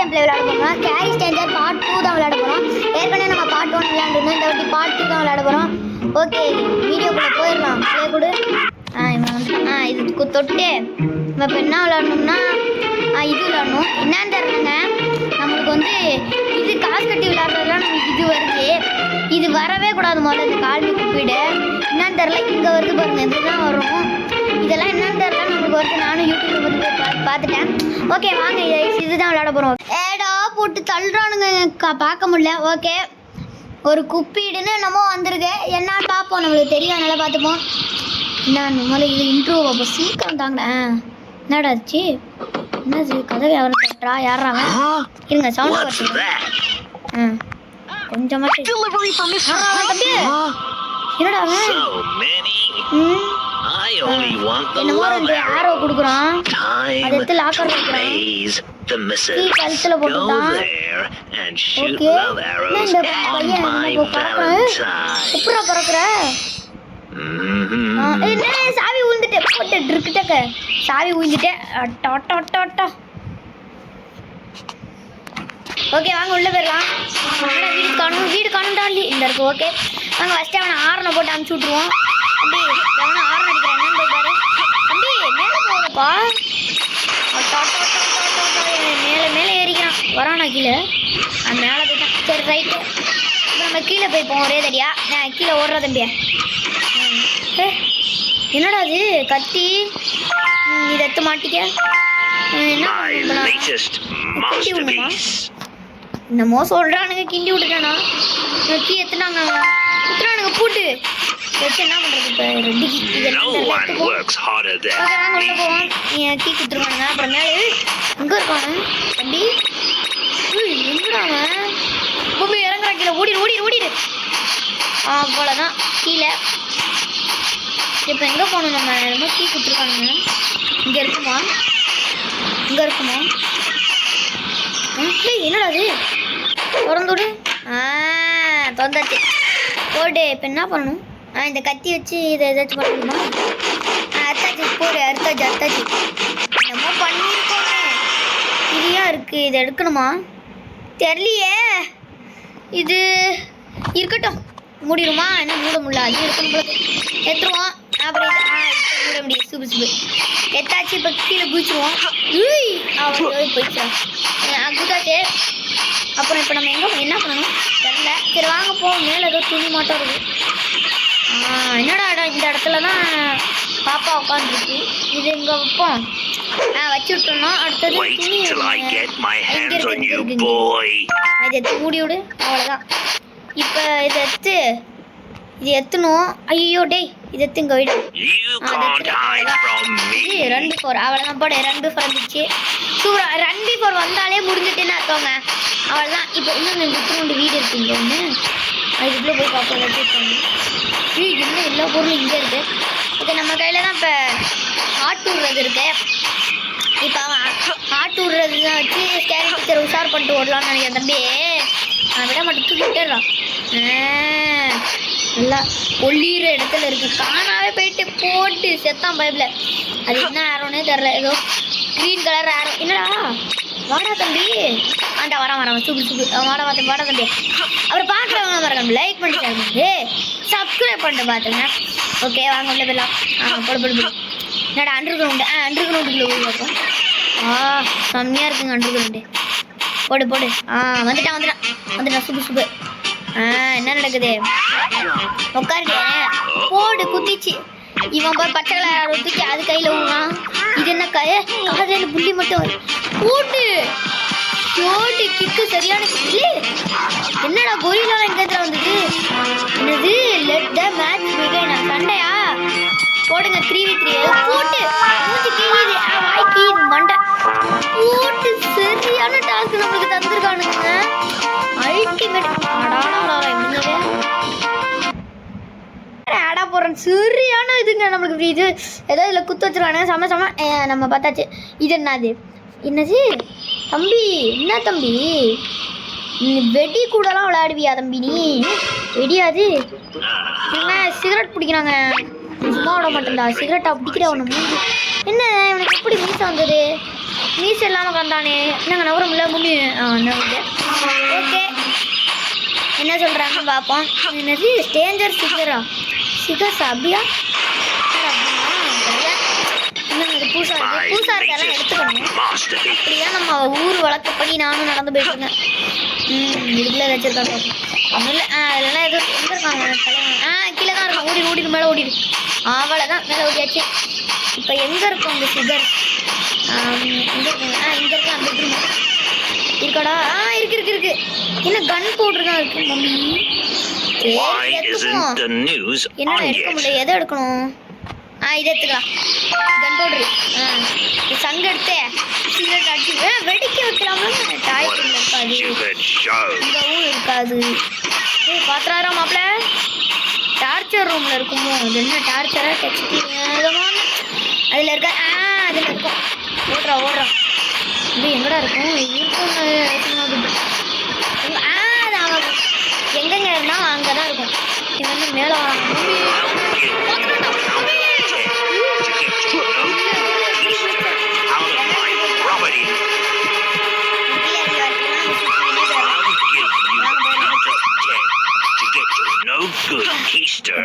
Game play விளையாட போகிறோம். Carry stranger part 2 தான் விளையாட போகிறோம். ஏற்கனவே நம்ம பார்ட் 1 விளையாண்டுருந்தோம். இந்த வாட்டி பார்ட் 2 தான் விளையாட போகிறோம். ஓகே, வீடியோக்குள்ளே போயிடலாம். ப்ளே கொடு. இதுக்கு தொட்டு நம்ம இப்போ என்ன விளையாடணும்னா இது விளையாடணும். என்னன்னு தெரியலங்க, நம்மளுக்கு வந்து இது காசு கட்டி விளையாடுறதுலாம் நமக்கு இது வருது. இது வரவே கூடாது. முதல்ல இது கால்வி குப்பிடு என்னன்னு தெரில. இங்கே வருது பாருங்கள், இதுதான் வரும். இதெல்லாம் என்னன்னு தெரில, நம்மளுக்கு வருது. நானும் யூடியூப்ல வந்து பார்த்துட்டேன். ஓகே வாங்க, இதுதான் விளையாட போகிறோம். ஏடா போட்டு தள்ளுறானுங்க, பார்க்க முடியல. ஓகே, ஒரு குப்பீடுன்னு என்னமோ வந்திருக்கு. என்னன்னு பார்ப்போம், நம்மளுக்கு தெரியும், அதனால பார்த்துப்போம். என்ன முதல்ல இது இன்ட்ரோ அப்போ சீக்கிரம் தாங்க. என்னடாச்சு, என்னது கதவை அவரை தட்டுறா? யாராங்க இருங்க, சவுண்ட் வச்சு கொஞ்சமா தம்பி. என்னடா என்னமோ 2 ஆரோ கொடுக்குறான். அதை எடுத்து லாக்கர் வைக்கிறான். கழுத்துல போட்டுட்டான். ஓகே, இந்த பையன் எப்படா பறக்குற? என்ன சாவி விழுந்துட்டு போட்டு இருக்குட்டக்க சாவி விழுந்துட்டேன். ஓகே வாங்க உள்ள போயிடலாம். வீடு காணும் தாண்டி இந்த இருக்கு. ஓகே வாங்க, ஃபஸ்ட்டு அவனை ஆரனை போட்டு அனுப்பிச்சி விட்ருவோம். தம்பி அவனை ஆரன் அடிக்கிறேன், என்னன்னு போய் பாரு. தம்பி மேலே போகணுப்பா. மேலே ஏறிக்கிறான். வரானா கீழே? மேலே போயிட்டான். சரி ரைட்டு, இப்போ நம்ம கீழே போய்ப்போம் ஒரே தடியா. நான் கீழே ஓடுறா தம்பியா. என்னடா அது கத்தி? இதை எடுத்து மாட்டிக்க. என்ன கிண்டி விடணுமா? என்னமோ சொல்கிறானுங்க, கிண்டி விட்டுட்டானா? கீ எத்துனாங்க பூட்டு வச்சு என்ன பண்ணுறது? இப்போ ரெண்டு நாங்கள் உள்ள போவோம். கீ கொடுத்துருவானுங்க. அப்புறம் மேலே எங்கே இருக்கானு தம்பி? எங்கடாங்க பூமி இறங்குறான் கீழே. ஓடிடு. அவ்வளோதான் கீழே. இப்போ எங்கே போகணும்? நம்ம என்னமோ கீ கொடுத்துருக்கானுங்க. இங்கே இருக்குமா? என்னடா அது? திறந்துவிடு. திறந்தாச்சு. போடு. இப்போ என்ன பண்ணணும்? இந்த கத்தி வச்சு இதை ஏதாச்சும் பண்ண முடியுமா? அர்த்தாச்சு போடு. அர்த்தாச்சு என்னமோ பண்ணியிருக்கோங்க. இதுயா இருக்குது, இதை எடுக்கணுமா? தெரியலையே. இது இருக்கட்டும். மூடிடுமா? என்ன மூட முடியல, அது இருக்கணும் போல. எடுத்துருவோம். அப்புறம் மூட முடியும். சூப்பு எத்தாச்சு. இப்போ கீழே குதிச்சிருவோம். போயிடுச்சா குதாச்சு. அப்புறம் இப்போ நம்ம என்ன பண்ணணும் தெரியல. சரி வாங்க போவோம். மேலே ஏதோ துணி மாட்டம் இருக்குது. என்னடா இந்த இடத்துல தான் பாப்பா உட்காந்துருக்கு. இது இங்கே வைப்போம். வச்சு விட்டோம்னா அடுத்தது துணி இதை எடுத்து மூடி விடு. அவ்வளோதான். இப்போ இது எத்தணும். ஐயோ டேய், இது எடுத்து இங்கே விடு. 2-4 அவ்வளோதான். போட 2-4 வந்துச்சு. சூப்பராக 2-4 வந்தாலே முடிஞ்சுட்டுன்னு அர்த்தங்க. அவ்வளோதான். இப்போ இன்னும் 2 வீடு இருக்குங்க. ஒன்று அதுக்குள்ளே போய் பார்ப்போம். வச்சுருக்காங்க. இன்னும் எல்லா பொருளும் இங்கே இருக்குது. ஓகே, நம்ம கையில் தான் இப்போ ஆட்டு விடுறது இருக்கு. இப்போ அவன் ஆட்டு விடுறது தான் வச்சு ஸ்கேரி டீச்சர் உஷார் பண்ணிட்டு ஓடலான்னு நினைக்கிறேன். தம்பி நான் விட மட்டும் தூக்கி விட்டுடுறான். நல்லா ஒளிகிற இடத்துல இருக்கு. காணாவே போயிட்டு போட்டு செத்தான் பைப்பில். அது என்ன ஆரோன்னே தெரில. ஏதோ க்ரீன் கலர் ஆரோ. என்னடா வாடா தம்பி. வரான் சூப்பு வாடா தம்பி. அப்புறம் பார்க்குறவங்க பாருங்க, லைக் பண்ணிட்டு சப்ஸ்கிரைப் பண்ணிட்டு பார்த்துங்க. ஓகே வாங்க உள்ள போயிடலாம். போடு. என்னடா அண்டர் கிரவுண்டுக்குள்ளே போய் பார்ப்போம். செம்மையாக இருக்குங்க அண்டர் கிரவுண்டு. போடு. வந்துட்டான் சூப்பு. என்ன நடக்குது? உட்காருங்க. போடு குத்திச்சு. இவன் போய் பச்சை கலர் தூக்கி அது கையில் விடுவான். இது என்ன காலையில் புள்ளி மட்டும் போட்டு கிக்கு சரியான கிக்கு. என்னடா கொரிலாலாம் எங்கே வந்தது? என்னது லெட் த மேட்ச் பிகின். சண்டையா? போடுங்க 3v3 போட்டு கிழியுது. வாய்க்கு மண்டை போட்டு சரியான டாஸ்க் நம்மளுக்கு தந்துருக்கானுங்க. அல்டிமேட். ஆடா போடுறேன். சரியான இதுங்க நம்மளுக்கு. இது ஏதோ இதில் குத்து வச்சுருக்கானுங்க. சம நம்ம பார்த்தாச்சு. இது என்னது தம்பி? என்ன தம்பி, வெடி கூடலாம் விளையாடுவியா தம்பி? நீ வெடியாது என்ன? சிகரெட் பிடிக்கிறாங்க. சும்மா விட மாட்டேன்டா. சிகரெட்டா பிடிக்கிற அவனை மூஞ்சி. என்ன இவனுக்கு எப்படி மீசை வந்தது? மீசை இல்லாமல் கண்டானே. என்னங்க நவர முடியல முன்னி. ஓகே, என்ன சொல்கிறாங்கன்னு பார்ப்போம். என்னது ஸ்டேஞ்சர் சிகரா? சிகர்ஸ் அப்படியா? என்னங்க இது பூசா இருக்குது? பூசா இருக்கெல்லாம் எடுத்துக்கணும். அப்படியா நம்ம ஊர் வழக்கப்படி நானும் நடந்து போயிட்டுருந்தேன். இதுக்குள்ளே வச்சுருக்காங்க. ஒன்றும் இல்லை. அதெல்லாம் எதுவும் எங்கே இருக்காங்க தலைவன்? கீழே தான் இருக்கும். ஓடிடு மேலே ஓடிடு. அவ்வளோதான், மேலே ஓடியாச்சு. இப்போ எங்கே இருக்கும் அந்த சிகர்? எங்கே இருக்குங்க? இங்கே இருக்கு. அந்த பெட்ரூம் இருக்காடா? இருக்கு. என்ன கன் பவுடர் தான் இருக்கு மம்மி. என்ன எடுக்க முடியல? எதை எடுக்கணும்? இதை எடுத்துக்கலாம். கன் பவுடரு. சங்கு எடுத்து சிகரெட் அடிச்சு வெடிக்க வைக்கலாமா? டாய் இருக்காது, இங்கவும் இருக்காது. பாத்திராரா மாப்பிள்ள. டார்ச்சர் ரூமில் இருக்குமோ? அது என்ன டார்ச்சரா? டெக்ஸ்ட் அதில் இருக்கா? அதில் இருக்கும். ஓடுறா. இது எங்கடா இருக்கும்? எங்கெங்க இருந்தால் அங்கே தான் இருக்கும். இது வந்து மேலே No good keister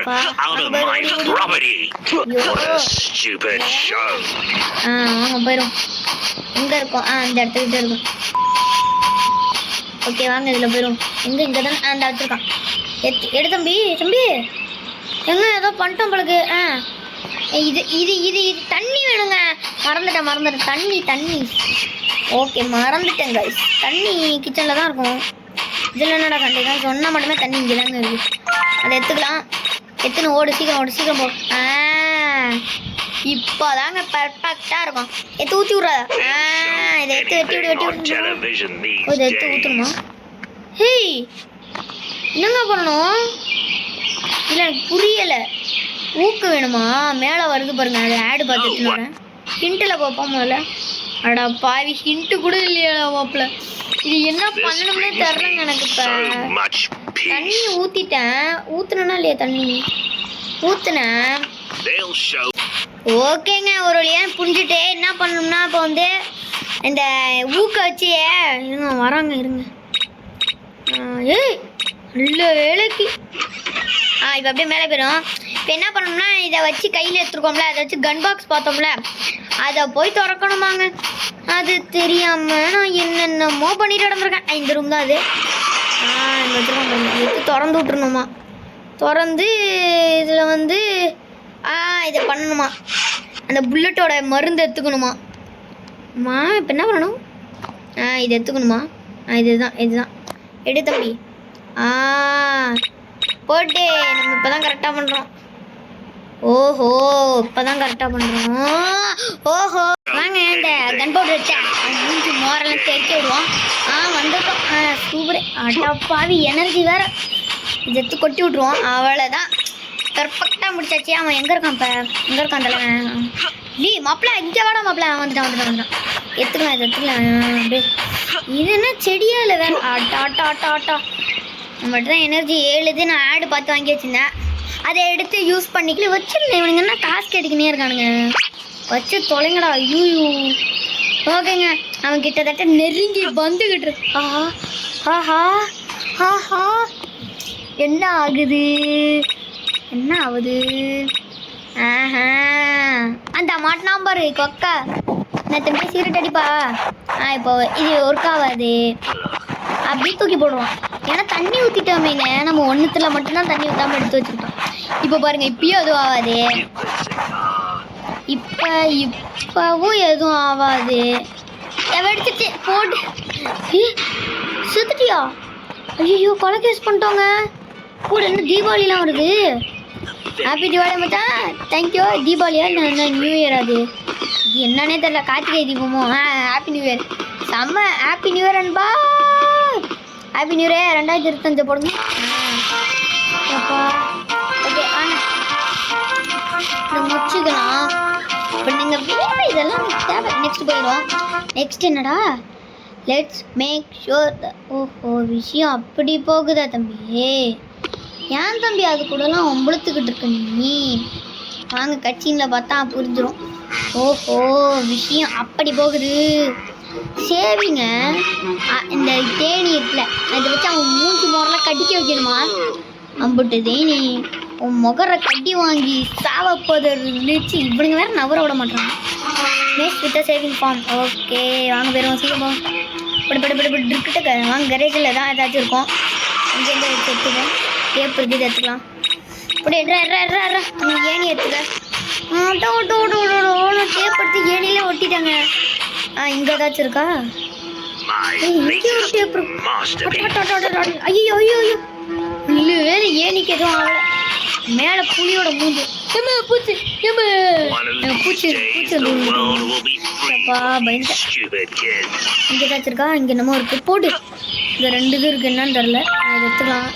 out of my property. What a stupid show. வாங்க போயிடும். எங்க இருக்கும்? இந்த இடத்துக்கிட்ட இருக்கும். ஓகே வாங்க, இதில் போயிடும். இங்கே தான் அந்த வச்சுருக்கான். எடு தம்பி. எங்க ஏதோ பண்ணிட்டோம் பழகு. இது தண்ணி வேணுங்க. மறந்துட்டேன். தண்ணி. ஓகே மறந்துட்டேன் கைஸ். தண்ணி கிச்சனில் தான் இருக்கும். இதில் என்னடா கண்டிப்பாக சொன்னால் மட்டுமே தண்ணி இங்கே தாங்க இருக்குது. அதை எடுத்துக்கலாம். எத்தனை ஓடு, சீக்கிரம் போ. இப்போ தாங்க பர்ஃபெக்டாக இருக்கும். ஊற்றி விட்றாத. இதை எடுத்து ஊற்றணுமா? ஹேய், என்னங்க பண்ணணும்? இல்லை எனக்கு புரியலை. ஊக்கு வேணுமா? மேலே வருது பாருங்க. அதை ஆடு பார்த்துட்டு வரேன். ஹிண்ட்டில் பார்ப்போம் முதல்ல. அடா பாவி, ஹிண்ட்டு கூட இல்லையா மாப்பிள்ள? இது என்ன பண்ணணும்னே தெரியலங்க எனக்கு. இப்போ தண்ணி ஊற்றுனேன்னா இல்லையா? தண்ணி ஊற்றுனேன். ஓகேங்க, ஒரு வழியாக புரிஞ்சுட்டு என்ன பண்ணணும்னா இப்போ வந்து இந்த ஊக்க வச்சு இருங்க. நல்ல வேலைக்கு. இப்போ அப்படியே மேலே போயிடும். இப்போ என்ன பண்ணணும்னா இதை வச்சு கையில் எடுத்துருக்கோம்ல, அதை வச்சு கன் பாக்ஸ் பார்த்தோம்ல, அதை போய் திறக்கணுமாங்க. அது தெரியாமல் நான் என்னென்னமோ பண்ணிட்டு நடந்திருக்கேன். இந்த ரூம் தான் அது. இந்த எடுத்து திறந்து விட்டுருணுமா? திறந்து இதில் வந்து இதை பண்ணணுமா? அந்த புல்லட்டோட மருந்து எடுத்துக்கணுமா? இப்போ என்ன பண்ணணும்? இதை எடுத்துக்கணுமா? இதுதான் எடு தம்பி. போட்டு நம்ம இப்போ தான் கரெக்டாக பண்ணுறோம். ஓஹோ, இப்போ தான் கரெக்டாக பண்ணுறோம். ஓஹோ வாங்க, இந்த கன் பவுடர் வச்சா மூஞ்சி மோரெல்லாம் தெரிக்க விடுவோம். வந்துட்டோம். சூப்பர். அடப்பாவி, எனர்ஜி வேறு. இதை எடுத்து கொட்டி விட்ருவோம். அவ்வளோதான், பர்ஃபெக்டாக முடிச்சாச்சு. அவன் எங்கே இருக்கான்? இப்போ எங்கே இருக்கான் தலைவன்? மாப்பிள்ள இங்கே வாடா மாப்பிள்ள. வந்துட்டான். எடுத்துக்கலாம். அப்படியே இது என்ன செடியா இல்லை வேறு? ஆட்டா நம்மகிட்ட தான் எனர்ஜி 7 நான் ஆடு பார்த்து வாங்கி வச்சுருந்தேன். அதை எடுத்து யூஸ் பண்ணிக்கல வச்சிருந்தேன். இவனுங்க என்ன டாஸ்க் எடுக்கனே இருக்கானுங்க. வச்சு தொலைங்கடா. ஐயோ ஓகேங்க, அவன் கிட்டத்தட்ட நெருங்கி வந்துக்கிட்டு இருக்கு. ஆஹா என்ன ஆகுது? அந்த மாட்டினா பாரு கொக்கா. நான் திரும்பி சீரட் அடிப்பா. இப்போ இது ஒர்க் ஆகாது. அப்படியே தூக்கி போடுவான். ஏன்னா தண்ணி ஊற்றிட்டோமேங்க. நம்ம ஒன்றுத்தில் மட்டும்தான் தண்ணி ஊற்றாமல் எடுத்து வச்சுக்கிட்டோம். இப்போ பாருங்கள், இப்பயும் எதுவும் ஆகாது. இப்போவும் எதுவும் ஆகாது. வெடிச்சிச்சு போட்டு. சுத்துட்டியா? ஐயோ, கொலை கேஸ் பண்ணிட்டோங்க. கூட என்ன தீபாவளிலாம் வருது. ஹாப்பி தீபாவளி மச்சான். தேங்க்யூ. தீபாவளியா இல்லை நியூ இயர்? அது இது என்னன்னே தெரியல. கார்த்திகை தீபமோ? Happy new year. செம்ம ஹாப்பி நியூ இயர் அன்பா. ஹாப்பி நியூ இயர் 2025 போடுங்க. அப்பா ஓகே வாங்க இதை முடிச்சுக்கலாம். இப்போ நீங்கள் இதெல்லாம் தேவை. நெக்ஸ்ட் போயிடுவோம். நெக்ஸ்ட் என்னடா? Let's make sure. ஓஹோ, விஷயம் அப்படி போகுதா தம்பி? ஏன் தம்பி அது கூடலாம் ஒம்பளுத்துக்கிட்டு இருக்க நீ? வாங்க கட்சியில் பார்த்தா புரிஞ்சிடும். ஓஹோ, விஷயம் அப்படி போகுது. சேவிங்க இந்த தேனி இருக்குல்ல, அதை வச்சு அவன் மூஞ்சி முறைலாம் கடிக்க வைக்கணுமா? அம்புட்டு தேனி உன் முகரை கட்டி வாங்கி சாவப்போது இருந்துச்சு. இவனுங்க வேற நவர விட மாட்டாங்க. மேஸ் வித்த சேவிங் ஃபார்ம். ஓகே வாங்க போயிடுவோம் சீக்கிரம். படு இருக்குட்ட வாங்க. கரேஜில் தான் ஏதாச்சும் இருக்கும். அங்கேருந்து எடுத்துப்போம். டேப் இருக்குது எடுத்துக்கலாம். இப்படி ஏணி எடுத்துக்க. டேப் எடுத்து ஏணியிலே ஒட்டிட்டாங்க. இங்கே ஏதாச்சும் இருக்கா? இங்கே ஒரு டேப் இருக்கு. ஐயோ ஐயோ ஐயோ இல்லை வேறு ஏணிக்கு எதுவும் ஆகலை. மேலே புலியோட மூஞ்சி. பூச்சி பூச்சி பயந்துட்டேன். இங்கே ஏதாச்சும் இருக்கா? இங்கே என்னமோ இருக்குது. போட்டு இந்த 2 இது இருக்குது. என்னன்னு தெரில. இதை எடுத்துக்கலாம்.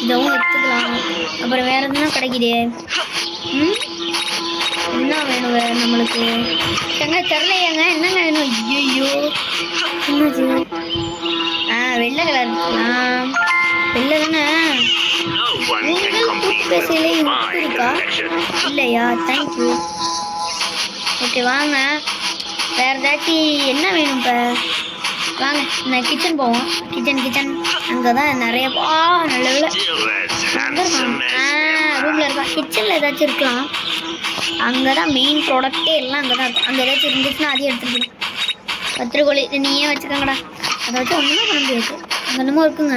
இதவும் எடுத்துக்கலாம். அப்புறம் வேறு எதுனா கிடைக்குதே. என்ன வேணும் வேறு நம்மளுக்கு? எங்க தெரிலையாங்க என்னங்க வேணும்? ஐயோ என்னது? வெள்ளை கலர் இருக்கலாம். வெள்ளை தானே? பேசல உப்பு இருக்கா? இல்லையா? தேங்க்யூ. ஓகே வாங்க. வேறு ஏதாச்சும் என்ன வேணும் இப்போ? வாங்க நான் கிச்சன் போவோம். கிச்சன் அங்கே தான் நிறைய நல்ல ரூமில் இருக்கா. கிச்சனில் ஏதாச்சும் இருக்கலாம். அங்கே தான் மெயின் ப்ராடக்டே எல்லாம் அங்கே தான் இருக்கும். அங்கே ஏதாச்சும் இருந்துச்சுன்னா அதையும் எடுத்துக்கணும். கத்திரிக்கோழி நீயே வச்சுக்கோங்கடா. அதை வச்சு ஒன்றுமே பண்ண முடியாது. அங்கே என்னமோ இருக்குங்க.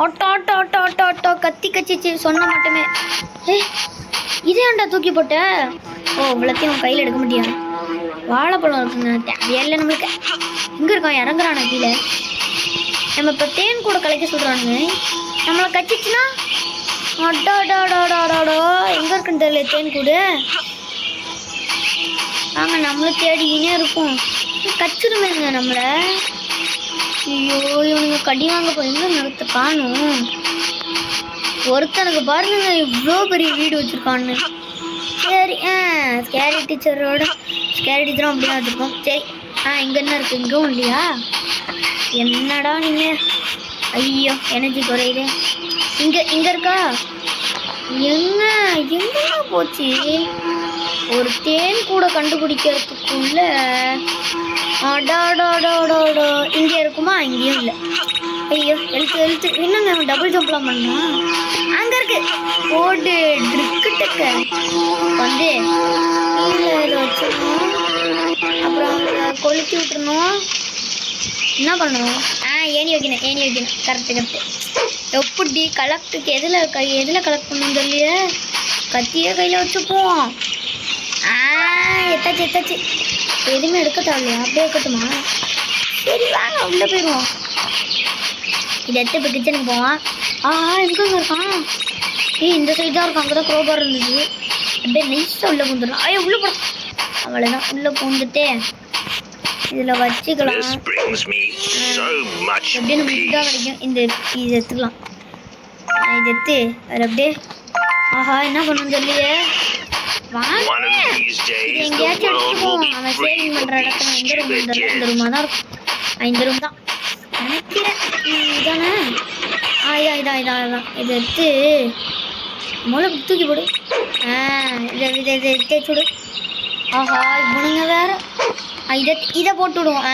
ஓட்டோ கத்தி கச்சிச்சு சொன்ன மட்டுமே. இதே ஆண்டா தூக்கி போட்ட. இவ்வளோத்தையும் அவன் கையில் எடுக்க முடியாது. வாழைப்பழம் இருக்குங்க. தேவையில்லை நம்மளுக்கு. எங்கே இருக்கான்? இறங்குறான கீழே. நம்ம இப்போ தேன் கூட கலைக்க சொல்கிறானுங்க. நம்மளை கச்சிச்சுன்னா அடாடாடாடாடோ எங்கே இருக்குன்னு தெரியல. தேன் கூட வாங்க நம்மளும் தேடிக்கினே இருப்போம். கச்சிருமேங்க நம்மளை. ஐயோ இவனுங்க கடி வாங்க போய் எங்கே நடத்த காணும். ஒருத்தனுக்கு பாருங்க இவ்வளோ பெரிய வீடு வச்சுருக்கான்னு. சரி ஸ்கேரி டீச்சரும் அப்படி தான் வச்சுருக்கோம். சரி இங்கே என்ன இருக்குது? இங்கும் இல்லையா? என்னடா நீங்கள்? ஐயோ எனர்ஜி குறையுது. இங்கே இருக்கா? எங்கெங்க போச்சு? ஒரு தேன் கூட கண்டுபிடிக்கிறதுக்குள்ள அடாடாடாடாடோ இங்கே இருக்குமா? இங்கேயும் இல்லை. ஐயோ எழுத்து என்னங்க டபுள் ஜம்ப்லாம் பண்ணா? அங்கே இருக்கு. போட்டு ட்ரிக்கிட்டக்க வந்து கீழே இதை வச்சிடணும். அப்புறம் கொளுத்தி விட்டுருணும். என்ன பண்ணணும்? ஏணி வைக்கணும். கரெக்டு. எப்படி கலெக்டுக்கு எதில் கலெக்ட் பண்ணணும் சொல்லியே. கத்தியே கையில் வச்சுப்போம். எத்தாச்சு எதுவுமே எடுக்க தேவையில்லையா? அப்படியே இருக்கட்டுமா? சரி வாங்க உள்ளே போயிடுவோம். இதை எடுத்து இப்போ கிச்சனுக்கு போவான். எங்கெங்க இருக்கான்? இந்த சைடு தான் இருக்கும். அங்கே தான் க்ரோபார் இருந்தது. அப்படியே நைஸாக உள்ளே பூந்துடலாம். உள்ளே போட. அவ்வளோதான் உள்ளே பூந்துட்டு இதில் வச்சுக்கலாம். அப்படியே நம்ம இதாக கிடைக்கும். இதை எடுத்துக்கலாம். இதை எடுத்து அதில் அப்படியே என்ன பண்ணணும் சொல்லியே. வாங்க எங்கேயாச்சும் எடுத்துக்குவோம். அவன் சேவிங் பண்ணுற இடத்துல எந்த ரூம் இருந்தாலும் இந்த ரூமாக தான் இருக்கும். இந்த ரூம் தான் நினைக்கிறேன். இதானே? இதான். இதை எடுத்து மூளை தூக்கி போடு. இதை தேய்ச்சி விடு. இவனுங்க வேற. இதை போட்டு விடுவோம்.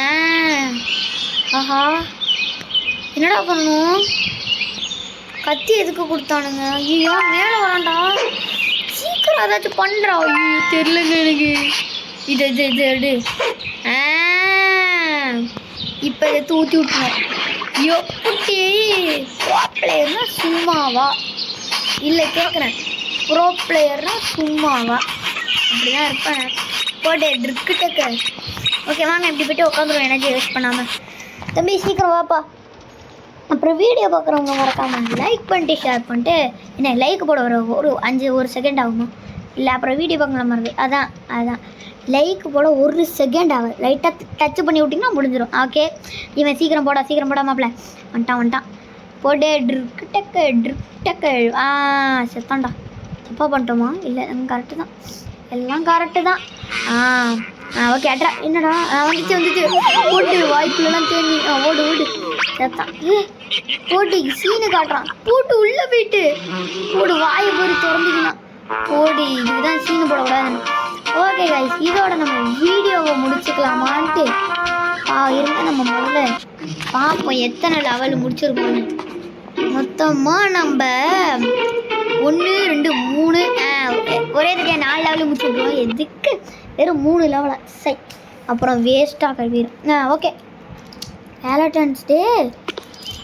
என்னடா பண்ணணும்? கத்தி எதுக்கு கொடுத்தானுங்க? ஐயோ மேலே வரான்டா. சீக்கிரம் ஏதாச்சும் பண்ணுறா. ஐயோ தெரியலங்க எனக்கு. இது எடு. இப்போ இதை ஊற்றி விட்டுருவோம். எப்படி ப்ரோ பிளேயர்னா சும்மாவா? இல்லை கேட்குறேன். ப்ரோ பிளேயர்னா சும்மாவா? அப்படி தான் இருப்பேன். போட்டு ட்ரிக்கிட்டக்க. ஓகே வாங்க இப்படி போய்ட்டு உட்காந்துருவோம். எனர்ஜி வேஸ்ட் பண்ணாமல். தம்பி சீக்கிரம் வாப்பா. அப்புறம் வீடியோ பார்க்குறவங்க மறக்காமல் லைக் பண்ணிட்டு ஷேர் பண்ணிட்டு என்ன லைக் போட ஒரு செகண்ட் ஆகுமா? இல்லை அப்புறம் வீடியோ பார்க்கலாம் மறந்து. அதான் லைக் போட 1 செகண்ட் ஆகும். லைட்டாக டச் பண்ணி விட்டிங்கன்னா முடிஞ்சிடும். ஓகே இவன் சீக்கிரம் போடா மாப்பிள்ள. வந்துட்டான். போட்டு ட்ரிக் செத்தான்டா. தப்பாக பண்ணிட்டோமா? இல்லை கரெக்டு தான். எல்லாம் கரெக்டு தான். ஓகே அட்ரா. என்னடா வந்துச்சு. போட்டு வாய்ப்புலாம் தேடி ஓடு செத்தான். போட்டு சீனு காட்டுறான். போட்டு உள்ளே போயிட்டு போடு வாயை போய் திறந்துக்கலாம். போடு இதுதான் சீனு போடக்கூடாது. ஓகே கைஸ், இதோட நம்ம வீடியோவை முடிச்சுக்கலாமான்ட்டு இருந்தா நம்ம முதல்ல பார்ப்போம் எத்தனை லெவல் முடிச்சிருக்கோம்னு. மொத்தமாக நம்ம 1 2 3 ஒரே தடவையாக 4 லெவலு முடிச்சுருக்கோம். எதுக்கு வெறும் 3 லெவலா சரி, அப்புறம் வேஸ்ட்டாக கழுவிடும். ஓகே, வேலண்டைன்ஸ் டே.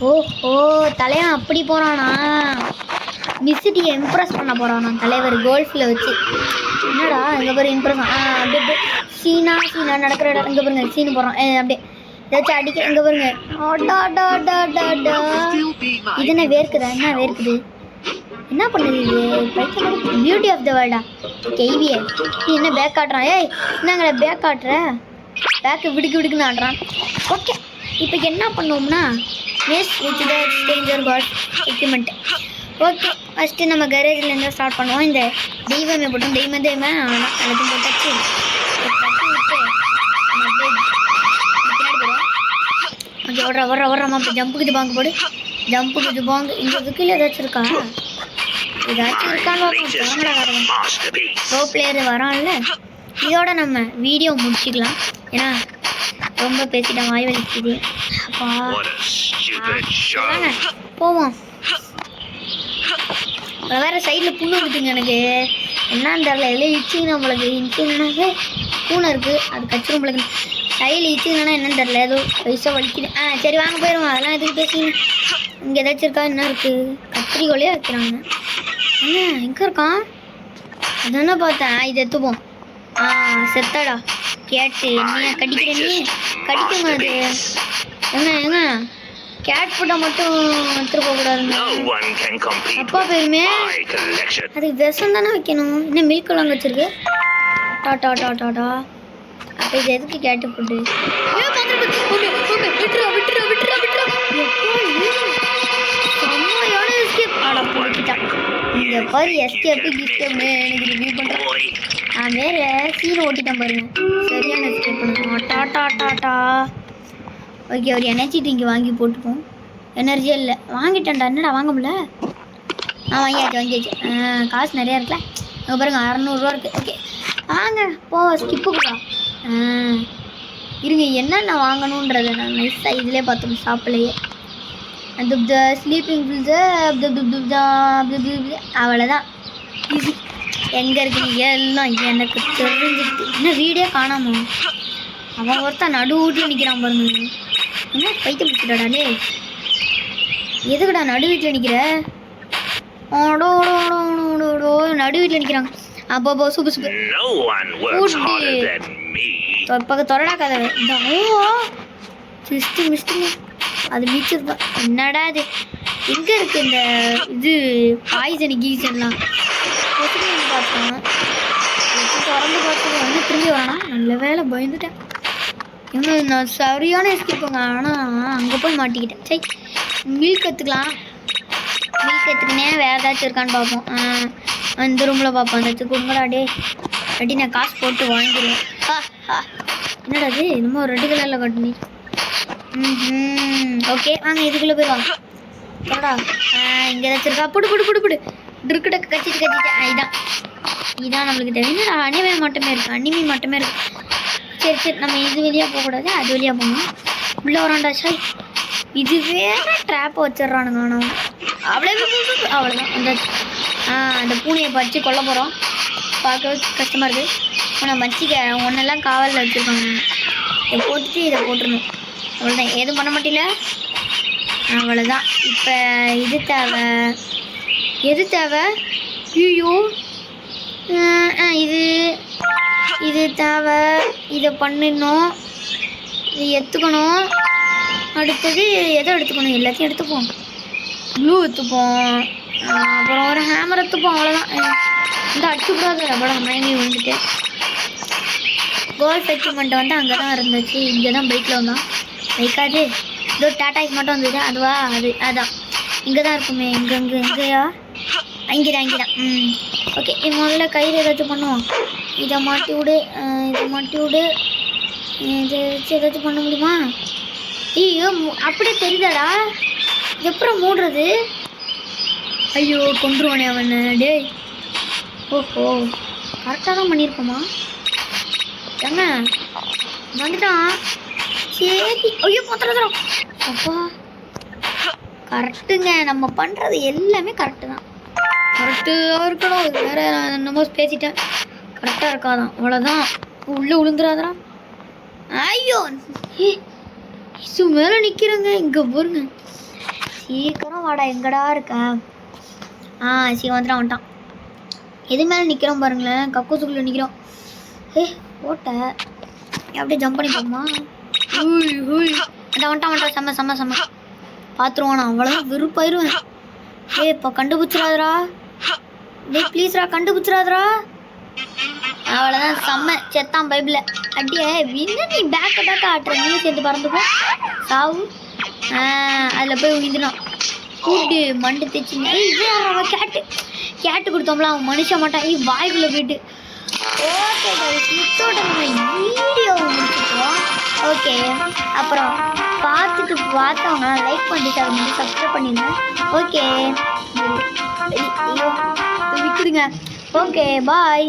ஓ தலைவன் அப்படி போகிறானா, மிஸ்ஸிட்டியை இம்ப்ரெஸ் பண்ண போகிறானா தலைவர் கோல்ஃபில் வச்சு. என்னடா இங்கே பாரு இம்ப்ரெஸ் அப்படியே சீனா நடக்கிற இடம் இங்கே பாருங்க சீனு போகிறான். அப்படியே ஏதாச்சும் அடிக்க இங்கே பாருங்க. இது என்ன வேர்க்குதா, என்ன வேர்க்குது, என்ன பண்ணுது இது? Beauty of the வேர்ல்டா கேவியே. நீ என்ன பேக் காட்டுறான்? ஏய் என்னங்கள பேக் காட்டுற, பேக்கு விடுக்குன்னு ஆடுறான். ஓகே, இப்போ என்ன பண்ணுவோம்னா next with the stranger got equipment. Okay, first நம்ம கரேஜ்லேருந்து ஸ்டார்ட் பண்ணுவோம். இந்த தெய்வமே போட்டோம், தெய்வமே எல்லாத்தையும் போட்டாச்சு. ஓகே, ஓடுறோம் அப்போ ஜம்புக்கு பாங்க போடு, ஜம்புக்கு பாங்க. இங்கே இதுக்குள்ள ஏதாச்சும் இருக்கா, ஏதாச்சும் இருக்கான்னு பார்ப்போம். ப்ரோ பிளேயர் வரான்ல. இதோட நம்ம வீடியோ முடிச்சுக்கலாம், ஏன்னா ரொம்ப பேசிட்டேன், வாய் வலிக்குது. அப்பா போவோம். வேறு சைடில் புண்ணு இருக்குங்க எனக்கு, என்னன்னு தெரில. எல்லாம் இச்சிங்க நம்மளுக்கு இச்சிங்கன்னாவே பூனை இருக்குது, அது கச்சிரும் நம்மளுக்கு. சைடில் இச்சிங்கன்னா என்னன்னு தெரில, ஏதோ வயசாக வலிக்குது. சரி வாங்க போயிடுவோம், அதெல்லாம் எதுக்கு பேசிங்க. இங்கே ஏதாச்சும் இருக்கா, என்ன இருக்குது, கத்திரிக்கோலையே வைக்கிறாங்க. என்ன எங்கே இருக்கான், அதானே பார்த்தேன். இது எடுத்துப்போம். செத்தாடா கேட்டு, என்ன கடிக்கிற நீ கடிக்குமா அது? என்ன கேட் ஃபுட்டை மட்டும் எடுத்துட்டு போகக்கூடாதுங்க, அப்பா பேருமே. அதுக்கு விஷம் தானே வைக்கணும். இன்னும் மில்க் எல்லாம் வச்சிருக்கு. டாட்டா அப்போ இது எதுக்கு கேட்டு ஃபுட்டு? இங்கே பாரு எஸ்கேப்பு கிஸ்கேப்னு எனக்கு ரிவ்யூ பண்ணுறேன். நான் வேறு சீனை ஓட்டிட்டேன் பாருங்க, சரியான எஸ்கேப் பண்ணுறேன். டாட்டா ஓகே, ஒரு எனர்ஜி ட்ரிங்க் வாங்கி போட்டுப்போம். எனர்ஜியே இல்லை, வாங்கிட்டேன்டா. என்னடா வாங்க முடியல? வாங்கியாச்சு. காசு நிறையா இருக்குல்ல, அங்கே பாருங்க 600 இருக்குது. ஓகே வாங்க ஸ்கிப்புக்குடா. இருங்க, என்னென்ன வாங்கணுன்றதை நான் நைஸாக இதிலே பார்த்தோம் ஷாப்லேயே. ஸ்லீப்பிங் அவ்வளோதான், ஈஸி. எங்கே இருக்குன்னு எல்லாம் எனக்கு தெரிஞ்சுக்கிட்டு. இன்னும் வீடே காணாமோ, அவன் ஒருத்தன் நடு வீட்டில் நிற்கிறான் பாருங்க. என்ன பைத்தியம் பிடிச்சிட்டாடாலே, எதுக்குடா நடு வீட்டில் நிற்கிற? நடு வீட்டில் நிற்கிறாங்க. அப்போ சூப்பர் பக்கம் தொடடா கதை. மிஸ்டிங்க அது மிச்சர் தான். என்னடா அது எங்கே இருக்குது இந்த இது பாய்சனு கீசன்லாம்? பார்த்தோம் திறந்து பார்த்தோம், வந்து திரும்பி வரானா. நல்ல வேலை பயந்துட்டேன். இன்னும் நான் சரியான எஸ்கேப்புங்க, ஆனால் அங்கே போய் மாட்டிக்கிட்டேன். சரி மில்க் எடுத்துக்கலாம். மில்க் எடுத்துக்கினே வேறு ஏதாச்சும் இருக்கான்னு பார்ப்போம். அந்த ரூமில் பார்ப்போம். அந்த கொடுங்கடா டே, அப்படி நான் காசு போட்டு வாங்கிடுவேன். என்னடா அது என்னமோ ரெட் கலரில் கட்டுனி. ஓகே வாங்க, இதுக்குள்ளே போய் வாங்க. போடா, இங்கே ஏதாச்சும் இருக்கா? புடு ட்ருக்கிட்ட கச்சிட்டு. இதான் நம்மளுக்கு தேவை. என்னடா அனிமே மட்டுமே இருக்குது. சரி நம்ம இது வழியாக போகக்கூடாது, அது வழியாக போகணும். உள்ளே வரான்டா சாய். இது வேற ட்ராப்பை வச்சிட்றானுங்க. ஆனால் அவ்வளோதான் வந்தாச்சு. அந்த பூனையை பறித்து கொல்ல போகிறோம். பார்க்க கஷ்டமாக இருக்குது. ஆனால் மச்சிக்க ஒன்றெல்லாம் காவலில் வச்சுருக்காங்க. இதை போட்டுட்டு இதை போட்டுருணும். அவ்வளோதான், எதுவும் பண்ண மாட்டில. அவ்வளோதான். இப்போ இது தேவை. எது தேவை? ஐயோ இது தேவை. இதை பண்ணிடணும், இது எடுத்துக்கணும். அடுத்தது எதை எடுத்துக்கணும்? எல்லாத்தையும் எடுத்துப்போம். ப்ளூ எடுத்துப்போம், அப்புறம் ஒரு ஹேமர் எடுத்துப்போம். அவ்வளோதான். இந்த அடிச்சுக்கூடாது ரப்பட மயங்கி விழுந்துட்டு. கோல்ஃப் எக்யூப்மெண்ட் வந்து அங்கே தான் இருந்துச்சு. இங்கே தான் பைக்கில் வந்தான். பைக்காது இதோ டாட்டாய்க்கு மட்டும் வந்தது. அதுவா அதான் இங்கே தான் இருக்குமே. எங்கேயா? இங்கே தான். ஓகே, முதல்ல கயிறு ஏதாச்சும் பண்ணுவோம். இதை மாட்டி விடு, இது வச்சு ஏதாச்சும் பண்ண முடியுமா? ஐயோ அப்படியே தெரியுதாடா, எப்படி மூடுறது? ஐயோ கொண்டுருவானே அவனை. டே ஓஹோ கரெக்டாக தான் பண்ணியிருக்கோமா என்ன வந்துட்டான் சரி ஐயோ பத்திரம் அப்பா கரெக்டுங்க நம்ம பண்ணுறது எல்லாமே கரெக்டு தான் கரெக்டாக இருக்கணும் வேற என்னமோ பேசிட்டேன் கரெக்டாக இருக்காதான் அவ்வளோதான் உள்ளே விழுந்துடாதா ஐயோ இது மேலே நிற்கிறேங்க இங்கே போருங்க சீக்கிரம் வாடா எங்கடா இருக்க வந்துட்டான் எது மேலே நிற்கிறோம் பாருங்களேன் கக்கூசுக்குள்ளே நிற்கிறோம் ஓட்ட அப்படியே ஜம்ப் பண்ணி போகுமா வந்துட்டான் செம்ம செம்ம செம்ம பார்த்துருவான் நான் அவ்வளோதான் விருப்பாயிருவேன் இப்போ கண்டுபிடிச்சிடாதரா ப்ளீஸ்ரா கண்டுபிடிச்சிடாதரா அவ்வளோதான் செம்ம செத்தான் பைபிள் அடியே என்ன நீ பேக்க ஆட்டுற நீ சேர்த்து பறந்துப்போம் சாவு அதில் போய் விழுந்துடும் கூட்டு மண்டு தைச்சிங்க இது அவன் கேட்டு கொடுத்தோம்ல அவன் மனுஷன் மாட்டான் வாய்க்குள்ளே போயிட்டு ஓகே மித்தோட நம்ம வீடியோ முடிச்சுட்டோம் ஓகே அப்புறம் பார்த்தவங்க லைக் பண்ணிட்டு அதை வந்து சப்ஸ்கிரைப் பண்ணிடுங்க ஓகே விற்குதுங்க ஓகே பாய்